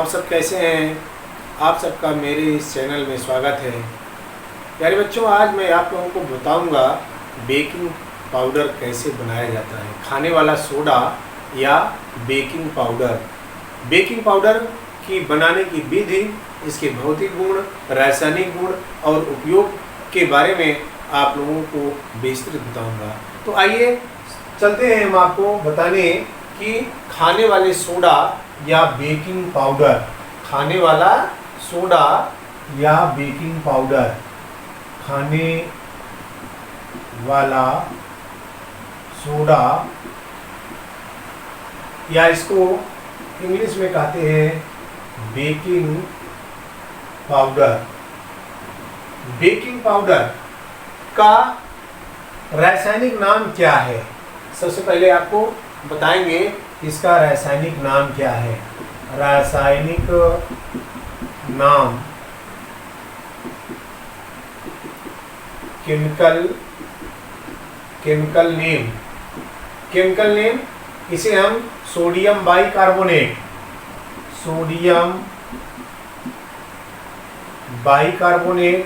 सब कैसे हैं? आप सबका मेरे इस चैनल में स्वागत है। प्यारे बच्चों, आज मैं आप लोगों को बताऊंगा बेकिंग पाउडर कैसे बनाया जाता है। खाने वाला सोडा या बेकिंग पाउडर। बेकिंग पाउडर की बनाने की विधि, इसके भौतिक गुण, रासायनिक गुण और उपयोग के बारे में आप लोगों को विस्तृत बताऊंगा। तो आइए चलते हैं हम आपको बताने कि खाने वाले सोडा या बेकिंग पाउडर, खाने वाला सोडा या बेकिंग पाउडर, खाने वाला सोडा या इसको इंग्लिश में कहते हैं बेकिंग पाउडर। बेकिंग पाउडर का रासायनिक नाम क्या है? सबसे पहले आपको बताएंगे इसका रासायनिक नाम क्या है। रासायनिक नाम, केमिकल नेम, इसे हम sodium bicarbonate, sodium bicarbonate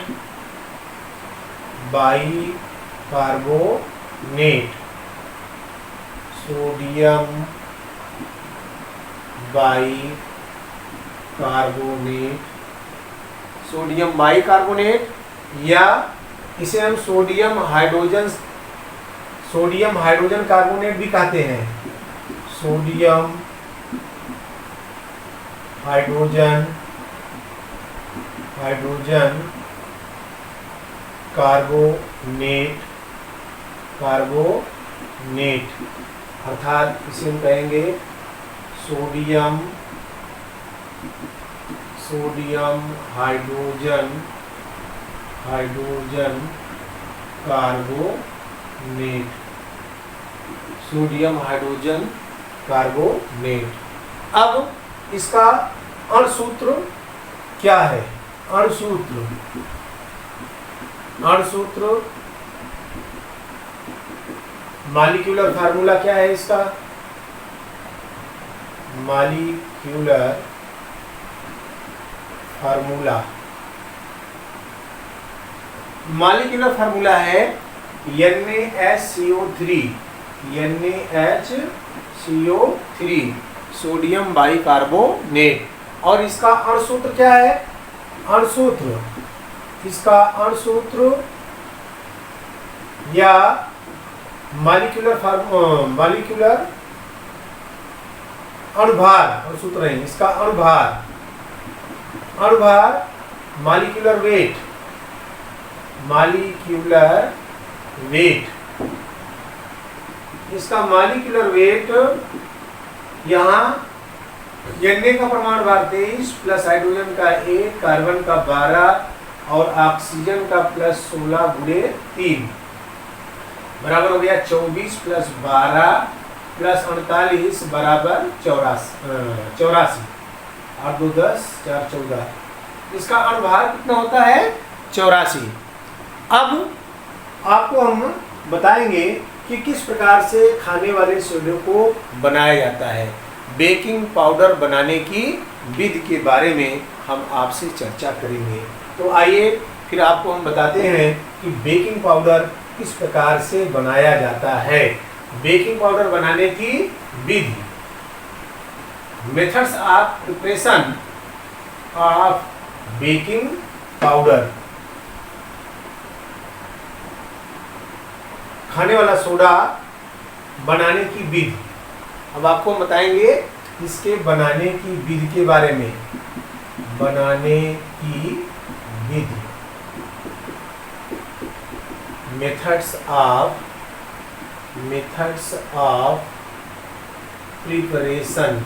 sodium bicarbonate या इसे हम सोडियम हाइड्रोजन कार्बोनेट भी कहते हैं। सोडियम हाइड्रोजन कार्बोनेट अर्थात इसे हम कहेंगे sodium hydrogen carbonate, sodium hydrogen carbonate. अब इसका अणुसूत्र क्या है? अणुसूत्र मॉलिक्यूलर फार्मूला क्या है इसका? मॉलिक्यूलर फार्मूला है NaHCO3, सोडियम बाइकार्बोनेट। और इसका अणुसूत्र क्या है? इसका अणुसूत्र या मॉलिक्यूलर अणुभार, अणुसूत्र नहीं, इसका अणुभार मॉलिक्यूलर वेट, इसका मॉलिक्यूलर वेट यहाँ Na का परमाणु भार 23 प्लस हाइड्रोजन का 1, कार्बन का 12 और ऑक्सीजन का प्लस 16 गुणे 3 बराबर हो गया 24 प्लस 12 प्लस 48 बराबर 84। 8 2 10 4 14। इसका अणुभार कितना होता है? 84। अब आपको हम बताएंगे कि किस प्रकार से खाने वाले सोडे को बनाया जाता है। बेकिंग पाउडर बनाने की विधि के बारे में हम आपसे चर्चा करेंगे। तो आइए फिर आपको हम बताते हैं कि बेकिंग पाउडर किस प्रकार से बनाया जाता है। बेकिंग पाउडर बनाने की विधि, methods of preparation of baking powder. खाने वाला सोडा बनाने की विधि। अब आपको बताएंगे इसके बनाने की विधि के बारे में। बनाने की विधि, मेथड्स ऑफ प्रिपरेशन,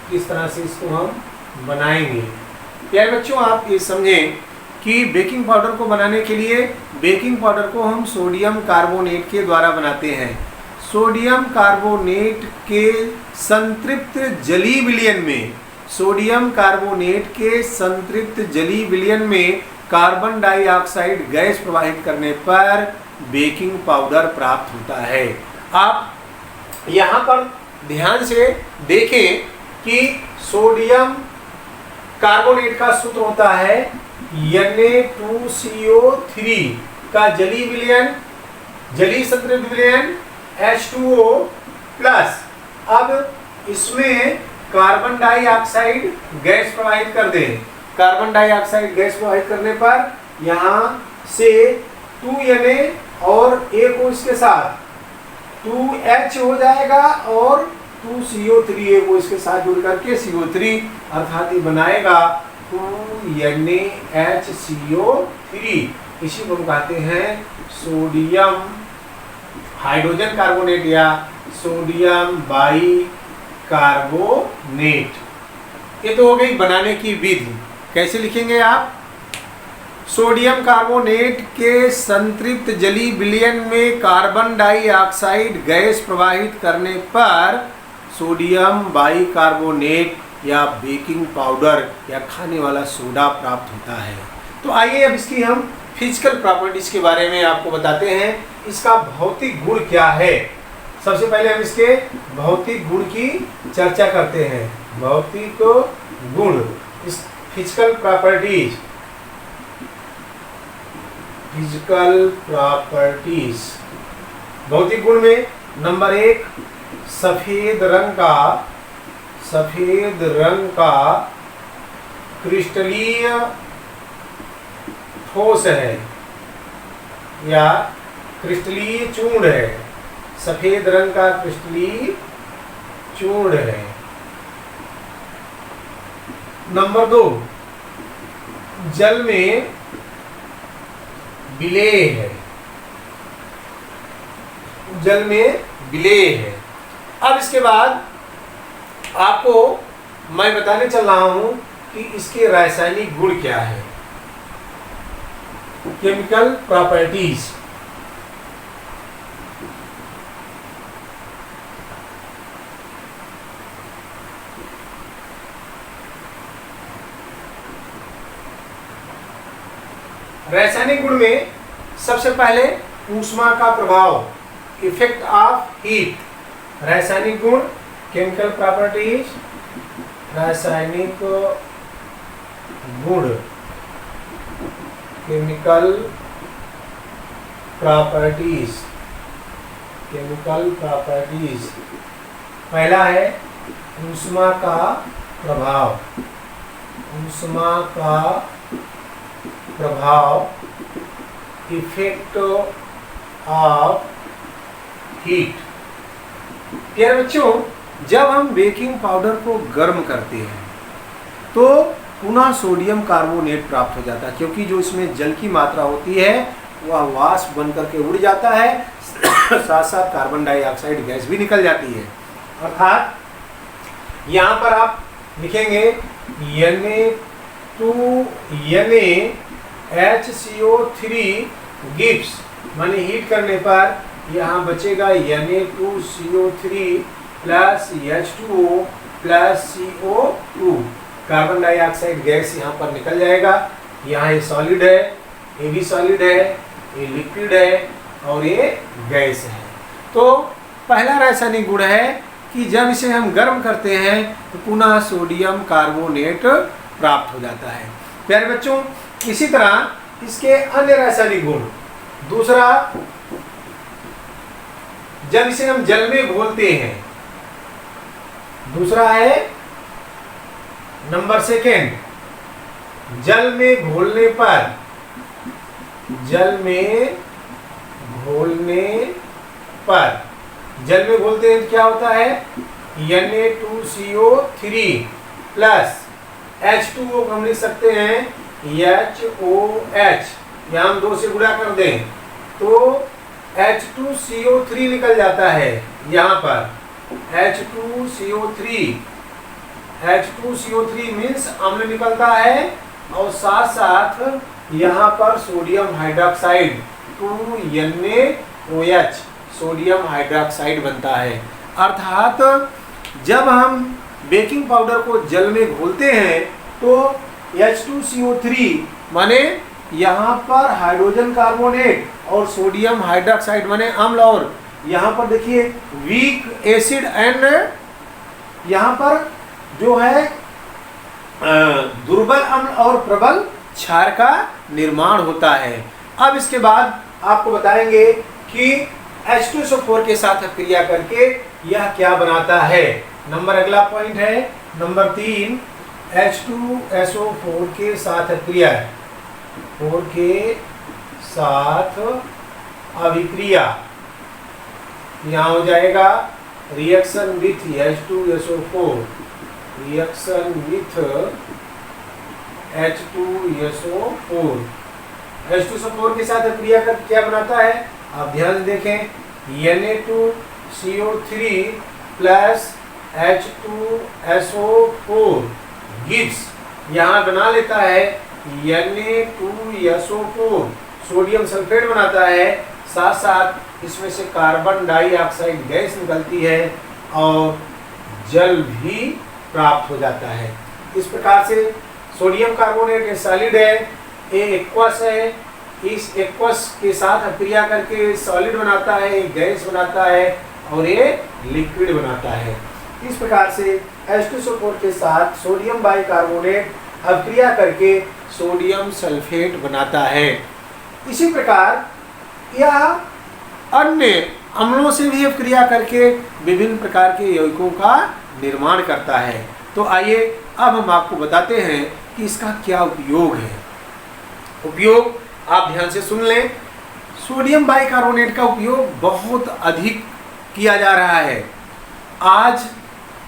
किस तरह से इसको हम बनाएंगे। प्यारे बच्चों, आप ये समझें कि बेकिंग पाउडर को बनाने के लिए बेकिंग पाउडर को हम सोडियम कार्बोनेट के द्वारा बनाते हैं। सोडियम कार्बोनेट के संतृप्त जलीय विलयन में कार्बन डाइऑक्साइड गैस प्रवाहित करने पर बेकिंग पाउडर प्राप्त होता है। आप यहाँ पर ध्यान से देखें कि सोडियम कार्बोनेट का सूत्र होता है Na2CO3 का जलीय विलयन, जलीय संतृप्त विलयन H2O प्लस, अब इसमें कार्बन डाइऑक्साइड गैस प्रवाहित कर दें। कार्बन डाइऑक्साइड गैस प्रवाहित करने पर यहाँ से 2Na और A को इसके साथ 2H हो जाएगा और 2CO3A को इसके साथ जुड़ करके CO3, अर्थात ये बनाएगा 2NaHCO3। इसी को हम कहते हैं सोडियम हाइड्रोजन कार्बोनेट या सोडियम बाइकार्बोनेट। ये तो हो गई बनाने की विधि। कैसे लिखेंगे आप? सोडियम कार्बोनेट के संतृप्त जलीय विलयन में कार्बन डाइऑक्साइड गैस प्रवाहित करने पर सोडियम बाइकार्बोनेट या बेकिंग पाउडर या खाने वाला सोडा प्राप्त होता है। तो आइए अब इसकी हम फिजिकल प्रॉपर्टीज के बारे में आपको बताते हैं। इसका भौतिक गुण क्या है? सबसे पहले हम इसके भौतिक गुण की चर्चा करते हैं। भौतिक गुण, इस फिजिकल प्रॉपर्टीज, फिजिकल प्रॉपर्टीज भौतिक गुण में नंबर 1, सफेद रंग का क्रिस्टलीय ठोस है या क्रिस्टलीय चूर्ण है। सफेद रंग का क्रिस्टलीय चूर्ण है। नंबर 2, जल में विलेय है। जल में विलेय है। अब इसके बाद आपको मैं बताने चल रहा हूं कि इसके रासायनिक गुण क्या है। Chemical properties. रासायनिक गुण में सबसे पहले ऊष्मा का प्रभाव, इफेक्ट ऑफ हीट। रासायनिक गुण, केमिकल प्रॉपर्टीज, रासायनिक गुण, केमिकल प्रॉपर्टीज, केमिकल प्रॉपर्टीज। पहला है ऊष्मा का प्रभाव। ऊष्मा का प्रभाव, इफेक्ट ऑफ हीट। प्यारे बच्चों, जब हम बेकिंग पाउडर को गर्म करते हैं तो पुनः सोडियम कार्बोनेट प्राप्त हो जाता है, क्योंकि जो इसमें जल की मात्रा होती है वह वाष्प बन करके उड़ जाता है, साथ साथ कार्बन डाइऑक्साइड गैस भी निकल जाती है। अर्थात यहाँ पर आप लिखेंगे NaHCO3 गिव्स, माने हीट करने पर यहाँ बचेगा Na2CO3 plus H2O plus CO2। Carbon dioxide gas यहाँ पर निकल जाएगा। यहाँ ये सॉलिड है, ये भी सॉलिड है, ये लिक्विड है और ये गैस है। तो पहला रासायनिक गुण है कि जब इसे हम गर्म करते हैं तो पुनः सोडियम कार्बोनेट प्राप्त हो जाता है। प्यारे बच्चों, इसी तरह इसके अन्य रासायनिक गुण। दूसरा, जब इसे हम जल में घोलते हैं। दूसरा है नंबर 2, जल में घोलने पर, जल में घोलते हैं क्या होता है? Na2CO3 प्लस H2O को हम लिख सकते हैं HOH, यहाँ हम 2 से गुणा कर दें तो H2CO3 निकल जाता है। यहाँ पर H2CO3 मीन्स अम्ल निकलता है और साथ साथ यहाँ पर sodium hydroxide 2NaOH sodium hydroxide बनता है। अर्थात जब हम बेकिंग पाउडर को जल में घोलते हैं तो H2CO3 माने यहाँ पर हाइड्रोजन कार्बोनेट और सोडियम हाइड्रोक्साइड माने अम्ल, और यहाँ पर देखिए वीक एसिड एंड यहाँ पर जो है दुर्बल अम्ल और प्रबल क्षार का निर्माण होता है। अब इसके बाद आपको बताएंगे कि H2SO4 के साथ क्रिया करके यह क्या बनाता है। अगला पॉइंट है नंबर 3, H2SO4 के साथ क्रिया, 4 के साथ अभिक्रिया, यहाँ हो जाएगा reaction with H2SO4, reaction with H2SO4, H2SO4 के साथ क्रिया कर क्या बनाता है, आप ध्यान देखें, Na2CO3 प्लस H2SO4 गिव्स, यहाँ बना लेता है Na2SO4, सोडियम सल्फेट बनाता है, साथ साथ इसमें से कार्बन डाइऑक्साइड गैस निकलती है और जल भी प्राप्त हो जाता है। इस प्रकार से सोडियम कार्बोनेट एक सॉलिड है, ये एक्वस है, इस एक्वस के साथ क्रिया करके सॉलिड बनाता है, गैस बनाता है और ये लिक्विड बनाता है। इस प्रकार से H2SO4 के साथ सोडियम बाइकार्बोनेट अभिक्रिया करके सोडियम सल्फेट बनाता है। इसी प्रकार यह अन्य अम्लों से भी अभिक्रिया करके विभिन्न प्रकार के यौगिकों का निर्माण करता है। तो आइए अब हम आपको बताते हैं कि इसका क्या उपयोग है। उपयोग आप ध्यान से सुन लें। सोडियम बाइकार्बोनेट का उपयोग बहुत अधिक किया जा रहा है। आज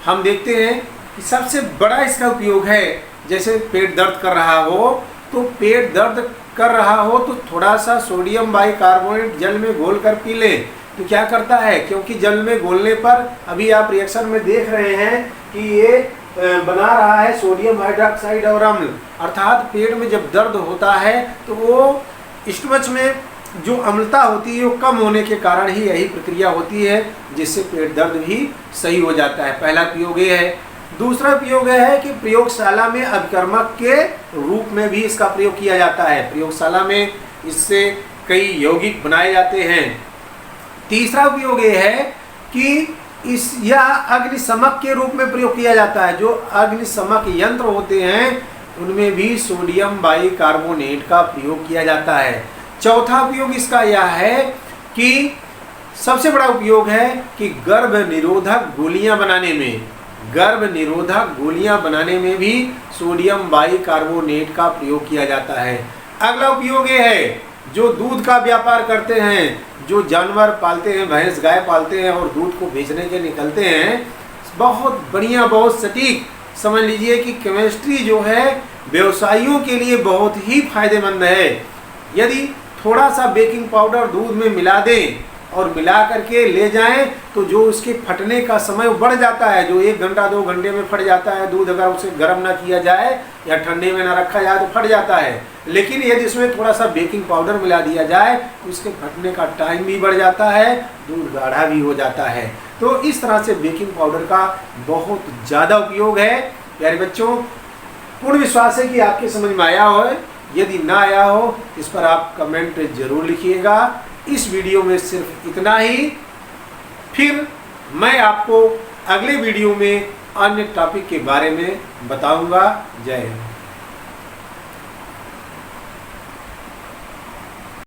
हम देखते हैं कि सबसे बड़ा इसका उपयोग है, जैसे पेट दर्द कर रहा हो, तो पेट दर्द कर रहा हो तो थोड़ा सा सोडियम बाइकार्बोनेट जल में घोल कर पी लें। तो क्या करता है, क्योंकि जल में घोलने पर अभी आप रिएक्शन में देख रहे हैं कि ये बना रहा है सोडियम हाइड्रोक्साइड और अम्ल, अर्थात पेट में जब दर्द होता है तो वो स्टमच में जो अम्लता होती है वो कम होने के कारण ही यही प्रक्रिया होती है, जिससे पेट दर्द भी सही हो जाता है। पहला उपयोग ये है। दूसरा उपयोग है कि प्रयोगशाला में अभिकर्मक के रूप में भी इसका प्रयोग किया जाता है। प्रयोगशाला में इससे कई यौगिक बनाए जाते हैं। तीसरा उपयोग ये है कि यह अग्निशमक के रूप में प्रयोग किया जाता है। जो अग्निशमक यंत्र होते हैं उनमें भी सोडियम बाइकार्बोनेट का प्रयोग किया जाता है। चौथा उपयोग इसका यह है कि सबसे बड़ा उपयोग है कि गर्भ निरोधक गोलियां बनाने में भी सोडियम बाइकार्बोनेट का प्रयोग किया जाता है। अगला उपयोग ये है, जो दूध का व्यापार करते हैं, जो जानवर पालते हैं, भैंस गाय पालते हैं और दूध को बेचने के निकलते हैं, बहुत बढ़िया, बहुत सटीक समझ लीजिए कि केमिस्ट्री जो है व्यवसायियों के लिए बहुत ही फायदेमंद है। यदि थोड़ा सा बेकिंग पाउडर दूध में मिला दें और मिला करके ले जाएं तो जो उसके फटने का समय बढ़ जाता है, जो 1 घंटा 2 घंटे में फट जाता है दूध, अगर उसे गर्म ना किया जाए या ठंडे में ना रखा जाए तो फट जाता है। लेकिन यदि इसमें थोड़ा सा बेकिंग पाउडर मिला दिया जाए तो उसके फटने का टाइम भी बढ़ जाता है, दूध गाढ़ा भी हो जाता है। तो इस तरह से बेकिंग पाउडर का बहुत ज़्यादा उपयोग है। प्यारे बच्चों, पूर्ण विश्वास है कि आपके समझ में आया हो। यदि ना आया हो इस पर आप कमेंट जरूर लिखिएगा। इस वीडियो में सिर्फ इतना ही, फिर मैं आपको अगले वीडियो में अन्य टॉपिक के बारे में बताऊंगा। जय हिंद।